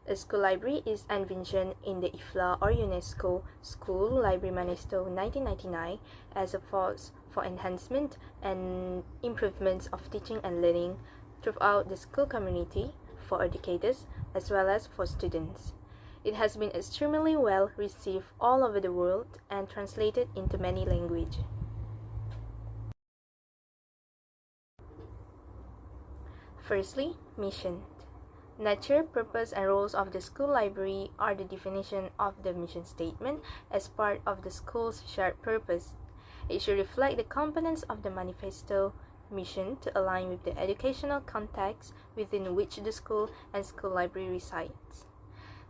A school library is envisioned in the IFLA or UNESCO School Library Manifesto 1999 as a force for enhancement and improvements of teaching and learning throughout the school community for educators as well as for students. It has been extremely well received all over the world and translated into many languages. Firstly, mission. Nature, purpose, and roles of the school library are the definition of the mission statement as part of the school's shared purpose. It should reflect the components of the manifesto mission to align with the educational context within which the school and school library resides.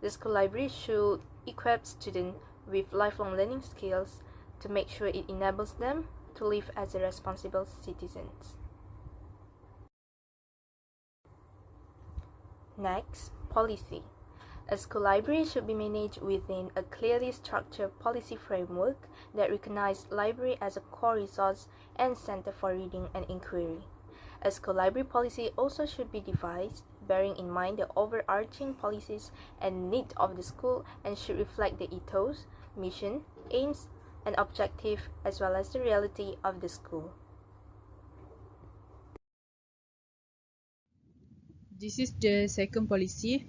The school library should equip students with lifelong learning skills to make sure it enables them to live as responsible citizens. Next, policy. A school library should be managed within a clearly structured policy framework that recognizes library as a core resource and center for reading and inquiry. A school library policy also should be devised, bearing in mind the overarching policies and needs of the school and should reflect the ethos, mission, aims, and objective as well as the reality of the school. This is the second policy.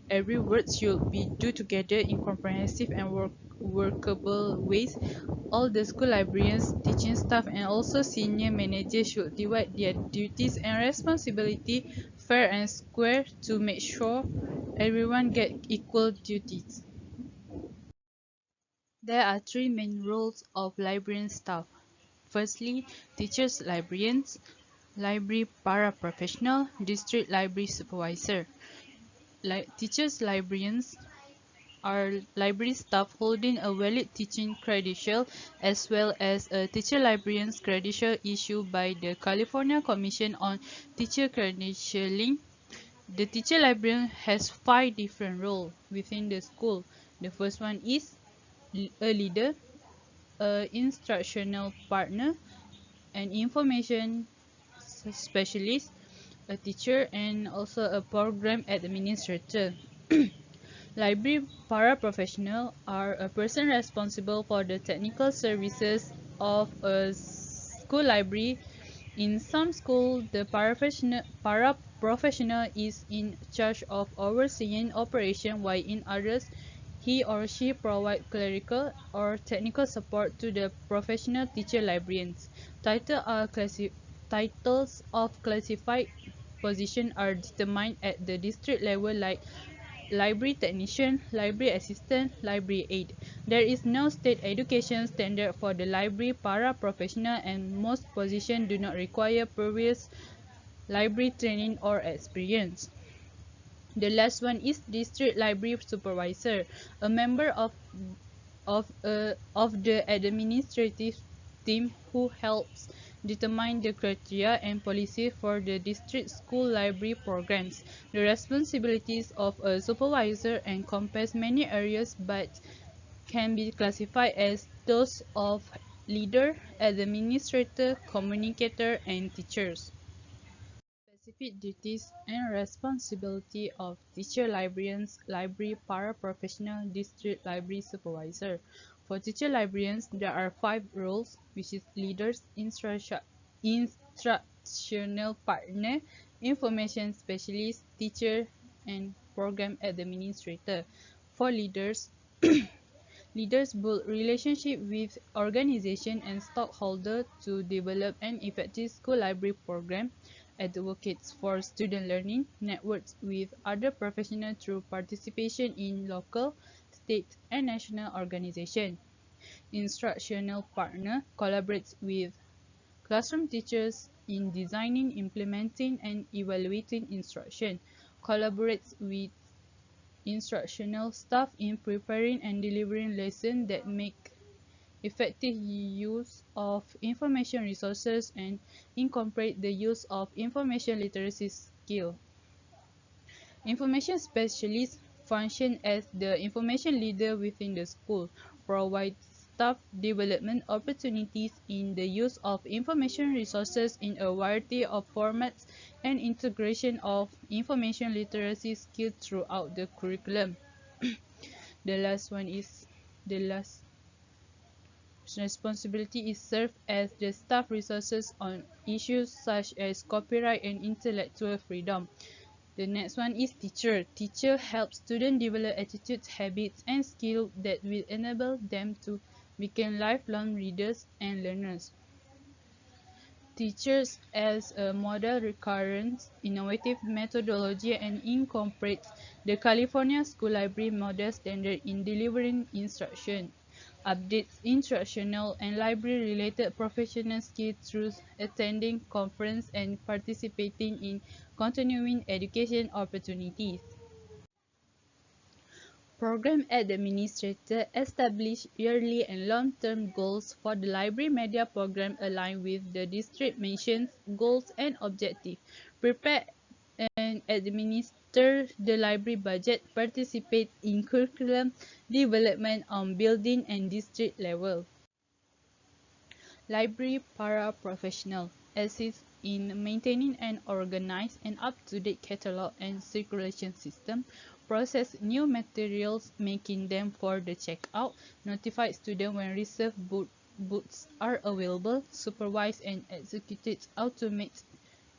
Every word should be do together in comprehensive and workable ways. All the school librarians, teaching staff, and also senior managers should divide their duties and responsibility fair and square to make sure everyone get equal duties. There are three main roles of librarian staff. Firstly, teachers librarians, library paraprofessional, district library supervisor. Teachers librarians are library staff holding a valid teaching credential as well as a teacher librarian's credential issued by the California Commission on Teacher Credentialing. The teacher librarian has 5 different roles within the school. The first one is a leader, an instructional partner, an information specialist, a teacher, and also a program administrator. Library paraprofessionals are a person responsible for the technical services of a school library. In some schools, the paraprofessional is in charge of overseeing operation, while in others, he or she provides clerical or technical support to the professional teacher librarians. Titles of classified positions are determined at the district level, like library technician, library assistant, library aide. There is no state education standard for the library paraprofessional, and most positions do not require previous library training or experience. The last one is district library supervisor, a member of the administrative team who helps determine the criteria and policy for the district school library programs. The responsibilities of a supervisor encompass many areas but can be classified as those of leader, administrator, communicator, and teachers. Specific duties and responsibility of teacher librarians, library paraprofessional, district library supervisor. For teacher librarians, there are 5 roles, which is leaders, instructional partner, information specialist, teacher, and program administrator. For leaders, leaders build relationship with organization and stockholder to develop an effective school library program, advocates for student learning, networks with other professionals through participation in local, state, and national organizations. Instructional partner collaborates with classroom teachers in designing, implementing, and evaluating instruction, collaborates with instructional staff in preparing and delivering lessons that make effective use of information resources and incorporate the use of information literacy skill. Information specialists function as the information leader within the school, provides staff development opportunities in the use of information resources in a variety of formats and integration of information literacy skills throughout the curriculum. The last responsibility is serve as the staff resources on issues such as copyright and intellectual freedom. The next one is teacher. Teacher helps students develop attitudes, habits, and skills that will enable them to become lifelong readers and learners. Teachers as a model recurrent innovative methodology and incorporates the California School Library Model Standard in delivering instruction, updates instructional and library-related professional skills through attending conferences and participating in continuing education opportunities. Program Administrator establish yearly and long-term goals for the library media program aligned with the district missions, goals and objectives. Prepare and administer the library budget. Participate in curriculum development on building and district level. Library paraprofessional assist in maintaining an organized and up-to-date catalog and circulation system, process new materials, making them for the checkout, notify students when reserved booths are available, supervise and execute automated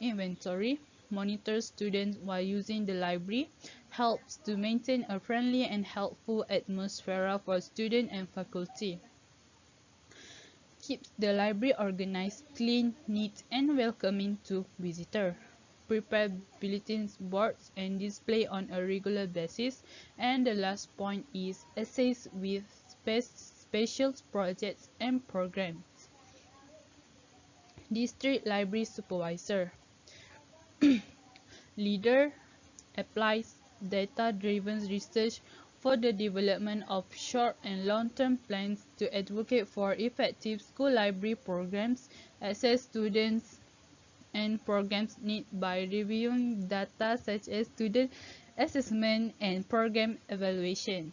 inventory, monitor students while using the library, helps to maintain a friendly and helpful atmosphere for students and faculty. Keeps the library organized, clean, neat, and welcoming to visitors. Prepare bulletin boards and display on a regular basis. And the last point is assist with special projects and programs. District Library Supervisor. Leader applies data-driven research for the development of short and long-term plans to advocate for effective school library programs, assess students and programs needs by reviewing data such as student assessment and program evaluation.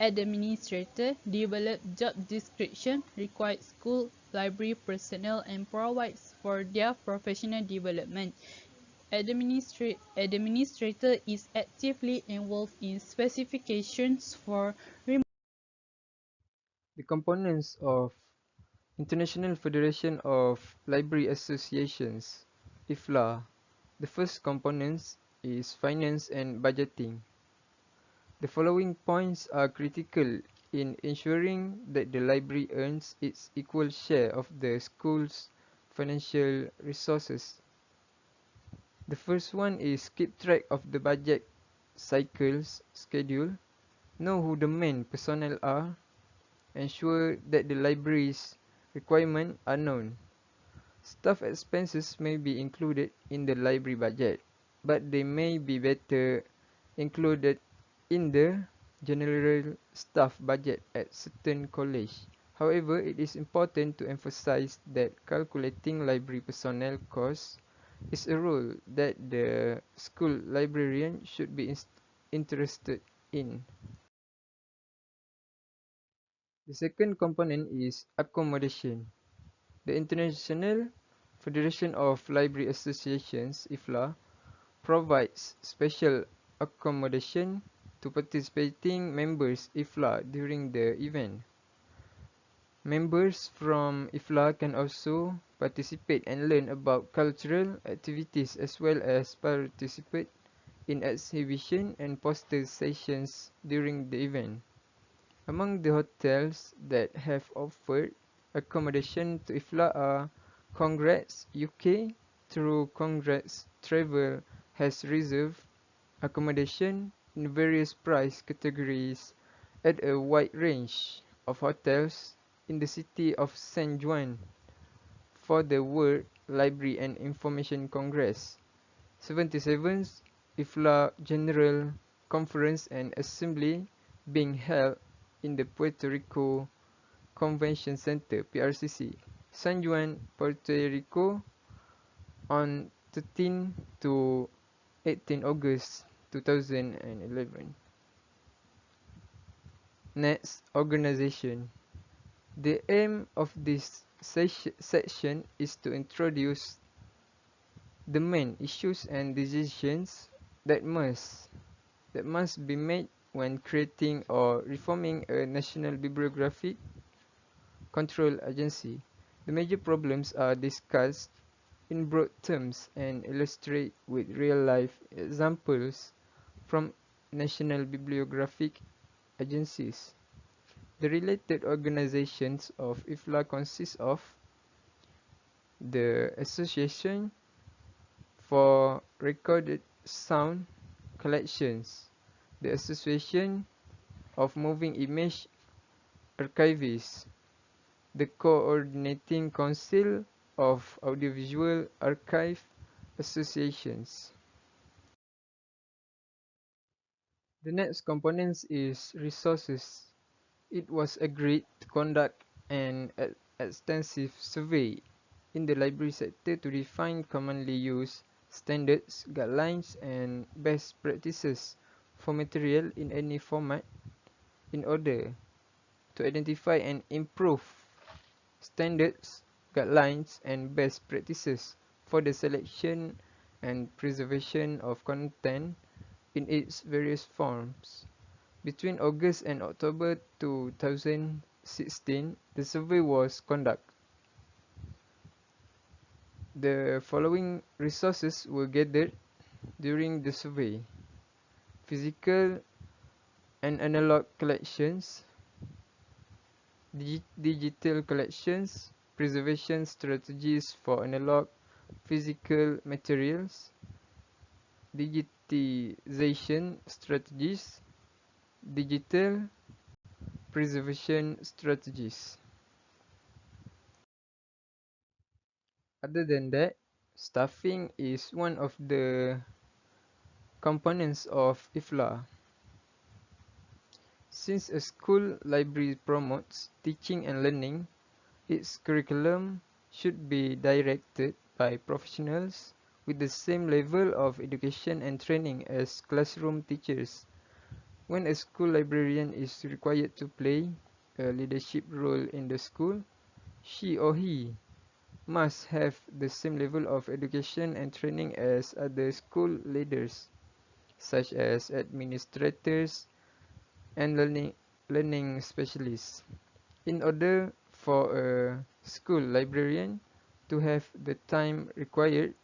Administrator develop job description, required school library personnel and provides for their professional development. Administrator is actively involved in specifications for The components of International Federation of Library Associations (IFLA). The first component is finance and budgeting. The following points are critical in ensuring that the library earns its equal share of the school's financial resources. The first one is keep track of the budget cycles schedule, know who the main personnel are, ensure that the library's requirements are known. Staff expenses may be included in the library budget, but they may be better included in the general staff budget at certain colleges. However, it is important to emphasize that calculating library personnel costs is a role that the school librarian should be interested in. The second component is accommodation. The International Federation of Library Associations (IFLA) provides special accommodation to participating members IFLA during the event. Members from IFLA can also participate and learn about cultural activities as well as participate in exhibition and poster sessions during the event. Among the hotels that have offered accommodation to IFLA are Congrats UK, through Congrats Travel has reserved accommodation in various price categories at a wide range of hotels in the city of San Juan for the World Library and Information Congress, 77th IFLA General Conference and Assembly being held in the Puerto Rico Convention Center (PRCC), San Juan, Puerto Rico on 13 to 18 August 2011. Next, organization. The aim of this section is to introduce the main issues and decisions that must be made when creating or reforming a national bibliographic control agency. The major problems are discussed in broad terms and illustrate with real-life examples from national bibliographic agencies. The related organizations of IFLA consist of the Association for Recorded Sound Collections, the Association of Moving Image Archivists, the Coordinating Council of Audiovisual Archive Associations. The next component is resources. It was agreed to conduct an extensive survey in the library sector to define commonly used standards, guidelines, and best practices for material in any format in order to identify and improve standards, guidelines, and best practices for the selection and preservation of content in its various forms. Between August and October 2016, the survey was conducted. The following resources were gathered during the survey: physical and analog collections, digital collections, preservation strategies for analog physical materials, digitization strategies, digital preservation strategies. Other than that, staffing is one of the components of IFLA. Since a school library promotes teaching and learning, its curriculum should be directed by professionals with the same level of education and training as classroom teachers. When a school librarian is required to play a leadership role in the school, she or he must have the same level of education and training as other school leaders, such as administrators and learning specialists. In order for a school librarian to have the time required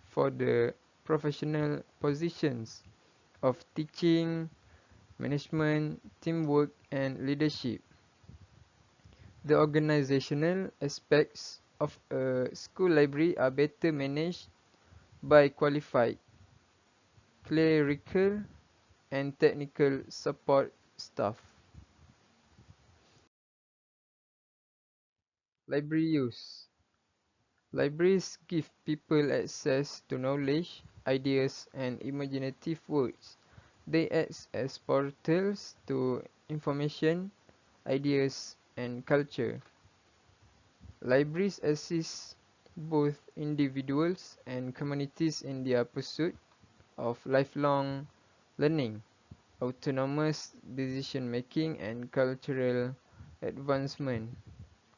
for the professional positions of teaching, management, teamwork, and leadership, the organizational aspects of a school library are better managed by qualified clerical and technical support staff. Library use. Libraries give people access to knowledge, ideas, and imaginative works. They act as portals to information, ideas, and culture. Libraries assist both individuals and communities in their pursuit of lifelong learning, autonomous decision-making, and cultural advancement.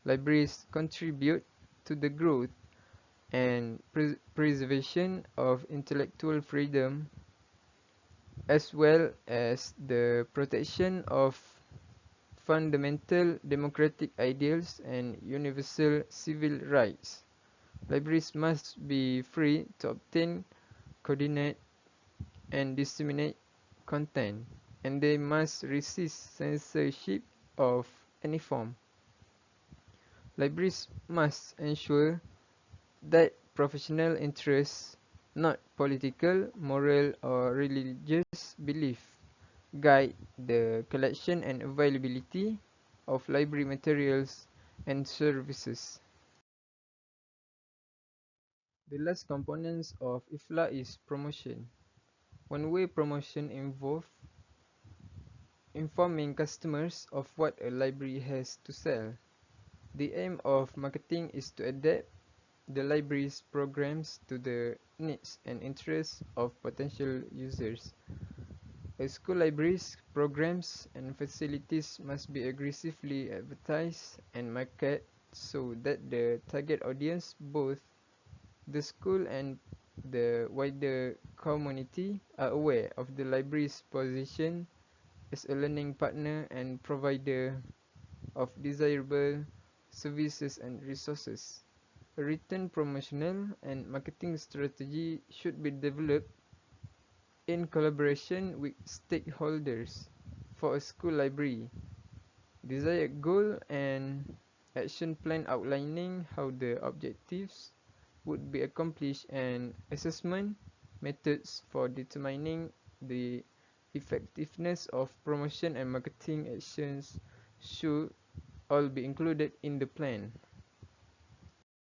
Libraries contribute to the growth and preservation of intellectual freedom, as well as the protection of fundamental democratic ideals and universal civil rights. Libraries must be free to obtain, coordinate, and disseminate content, and they must resist censorship of any form. Libraries must ensure that professional interests, not political, moral, or religious belief, guide the collection and availability of library materials and services. The last components of IFLA is promotion. One way promotion involves informing customers of what a library has to sell. The aim of marketing is to adapt the library's programs to the needs and interests of potential users. A school library's programs and facilities must be aggressively advertised and marketed so that the target audience, both the school and the wider community, are aware of the library's position as a learning partner and provider of desirable services and resources. A written promotional and marketing strategy should be developed in collaboration with stakeholders for a school library. Desired goal and action plan outlining how the objectives would be accomplished and assessment methods for determining the effectiveness of promotion and marketing actions should all be included in the plan.